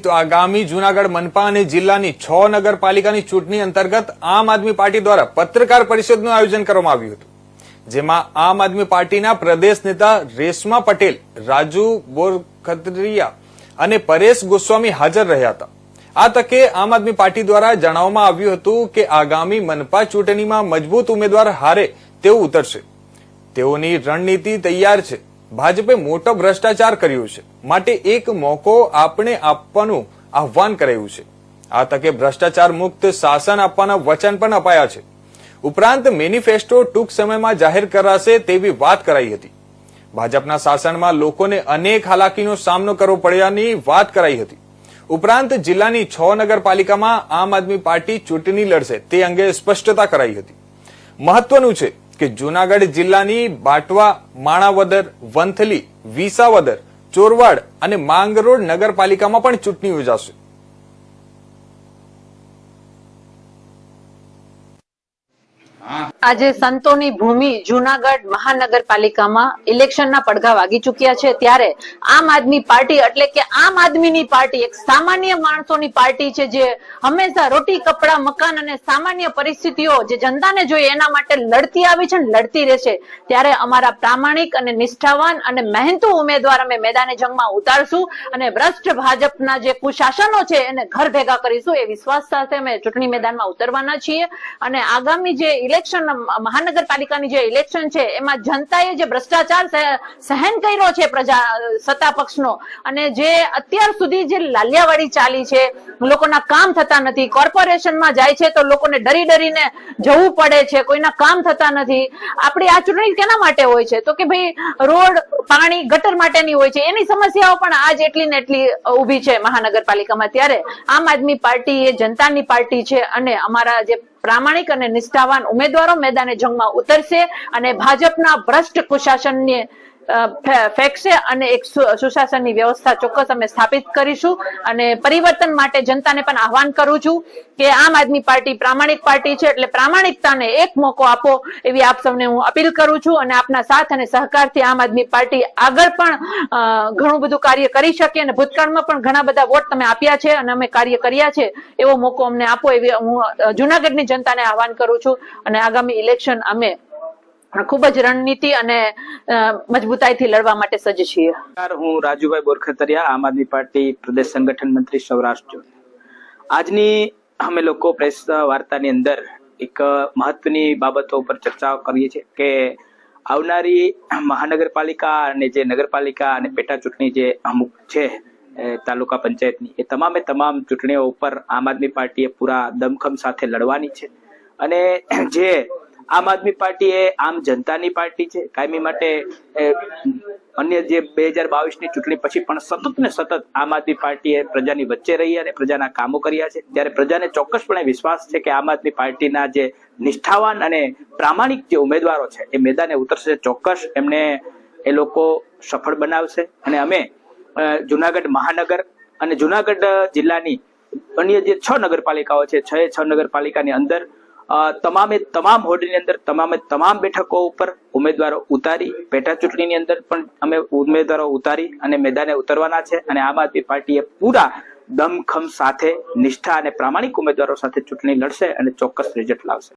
તો આગામી જૂનાગઢ મનપા અને જિલ્લાની 6 નગરપાલિકાની ચૂંટણી અંતર્ગત આમ આદમી પાર્ટી દ્વારા પત્રકાર પરિષદનું આયોજન કરવામાં આવ્યું હતું, જેમાં આમ આદમી પાર્ટીના પ્રદેશ નેતા રેશમા પટેલ, રાજુ બોરખત્રિયા અને પરેશ ગોસ્વામી હાજર રહ્યા હતા। આ તકે આમ આદમી પાર્ટી દ્વારા જણાવવામાં આવ્યું હતું કે આગામી મનપા ચૂંટણીમાં મજબૂત ઉમેદવાર હારે તેઓ ઉતરશે। તેઓની રણનીતિ તૈયાર છે। ભાજપે મોટો ભ્રષ્ટાચાર કર્યો છે, માટે એક મોકો આપણે આપવાનું આહ્વાન કરાયું છે। આ તકે ભ્રષ્ટાચાર મુક્ત શાસન આપવાના વચન પણ અપાયા છે। ઉપરાંત મેનિફેસ્ટો ટૂંક સમયમાં જાહેર કરાશે તેવી વાત કરાઈ હતી। ભાજપના શાસનમાં લોકોને અનેક હાલાકીનો સામનો કરવો પડ્યાની વાત કરાઈ હતી। ઉપરાંત જિલ્લાની 6 નગરપાલિકામાં આમ આદમી પાર્ટી ચૂંટણી લડશે તે અંગે સ્પષ્ટતા કરાઈ હતી। મહત્વનું છે કે જૂનાગઢ જિલ્લાની બાટવા, માણાવદર, વંથલી, વિસાવદર, ચોરવાડ અને માંગરોળ નગરપાલિકામાં પણ ચૂંટણી યોજાશે। આજે સંતોની ભૂમિ જૂનાગઢ મહાનગરપાલિકામાં ઇલેક્શનના પડઘા વાગી ચુક્યા છે, ત્યારે આમ આદમી પાર્ટી એટલે કે આમ આદમીની પાર્ટી એક સામાન્ય માણસોની પાર્ટી છે, જે હંમેશા રોટી, કપડા, મકાન અને સામાન્ય પરિસ્થિતિઓ જે જનતાને જોઈએ એના માટે લડતી આવી છે અને લડતી રહેશે। ત્યારે અમારા પ્રામાણિક અને નિષ્ઠાવાન અને મહેનતુ ઉમેદવાર અમે મેદાને જંગમાં ઉતારશું અને ભ્રષ્ટ ભાજપના જે કુશાસનો છે એને ઘર ભેગા કરીશું એ વિશ્વાસ સાથે અમે ચૂંટણી મેદાનમાં ઉતરવાના છીએ। અને આગામી જે ઇલેક્શન મહાનગરપાલિકાની જે ઇલેક્શન છે એમાં જનતાએ જે ભ્રષ્ટાચાર સહન કર્યો છે પ્રજા સત્તા પક્ષનો, અને જે અત્યાર સુધી જે લાલિયાવાડી ચાલી છે, લોકોના કામ થતા નથી, કોર્પોરેશનમાં જાય છે તો લોકોને ડરી ડરીને જવું પડે છે, કોઈના કામ થતા નથી। આપણી આ ચૂંટણી કેના માટે હોય છે તો કે ભાઈ રોડ, પાણી, ગટર માટેની હોય છે। એની સમસ્યાઓ પણ આજ એટલી ને એટલી ઉભી છે મહાનગરપાલિકામાં। ત્યારે આમ આદમી પાર્ટી એ જનતાની પાર્ટી છે અને અમારા જે પ્રામાણિક અને નિષ્ઠાવાન ઉમેદવારો મેદાને જંગમાં ઉતરશે અને ભાજપના ભ્રષ્ટ કુશાસનને ફેંકશે અને એક સુશાસનની વ્યવસ્થા ચોક્કસ અમે સ્થાપિત કરીશું। અને પરિવર્તન માટે જનતાને પણ આહવાન કરું છું કે આમ આદમી પાર્ટી પ્રામાણિક પાર્ટી છે, એટલે પ્રામાણિકતાને એક મોકો આપો એવી આપ સૌને હું અપીલ કરું છું। અને આપના સાથ અને સહકારથી આમ આદમી પાર્ટી આગળ પણ ઘણું બધું કાર્ય કરી શકે અને ભૂતકાળમાં પણ ઘણા બધા વોટ તમે આપ્યા છે અને અમે કાર્ય કર્યા છે, એવો મોકો અમને આપો એવી હું જૂનાગઢની જનતાને આહવાન કરું છું। અને આગામી ઇલેક્શન અમે ખૂબ જ રણનીતિ અને મજબૂતાઈથી લડવા માટે સજ્જ છીએ। હું રાજુભાઈ બોરખત્રિયા, આમ આદમી પાર્ટી પ્રદેશ સંગઠન મંત્રી સૌરાષ્ટ્ર। આજની અમે લોકો પ્રેસ વાર્તાની અંદર એક મહત્વની બાબતો ઉપર ચર્ચા કરીએ છીએ કે આવનારી મહાનગરપાલિકા અને જે નગરપાલિકા અને પેટા ચૂંટણી જે અમુક છે તાલુકા પંચાયતની, એ તમામ ચૂંટણીઓ ઉપર આમ આદમી પાર્ટીએ પૂરા દમખમ સાથે લડવાની છે। અને જે આમ આદમી પાર્ટી એ આમ જનતાની પાર્ટી છે, કાયમી માટે અન્ય જે 2022ની ચૂંટણી પછી પણ સતત ને સતત આમ આદમી પાર્ટીએ પ્રજાની વચ્ચે રહી અને પ્રજાના કામો કર્યા છે। ત્યારે પ્રજાને ચોક્કસપણે વિશ્વાસ છે કે આમ આદમી પાર્ટીના જે નિષ્ઠાવાન અને પ્રામાણિક જે ઉમેદવારો છે એ મેદાને ઉતરશે, ચોક્કસ એમને એ લોકો સફળ બનાવશે। અને અમે જુનાગઢ મહાનગર અને જુનાગઢ જિલ્લાની અન્ય જે 6 નગરપાલિકાઓ છે, 6 નગરપાલિકાની અંદર તમામ હોર્ડની અંદર તમામ બેઠકો ઉપર ઉમેદવારો ઉતારી, પેટા ચૂંટણીની અંદર પણ અમે ઉમેદવારો ઉતારી અને મેદાને ઉતરવાના છે। અને આમ આદમી પાર્ટીએ પૂરા દમખમ સાથે નિષ્ઠા અને પ્રામાણિક ઉમેદવારો સાથે ચૂંટણી લડશે અને ચોક્કસ રિઝલ્ટ લાવશે।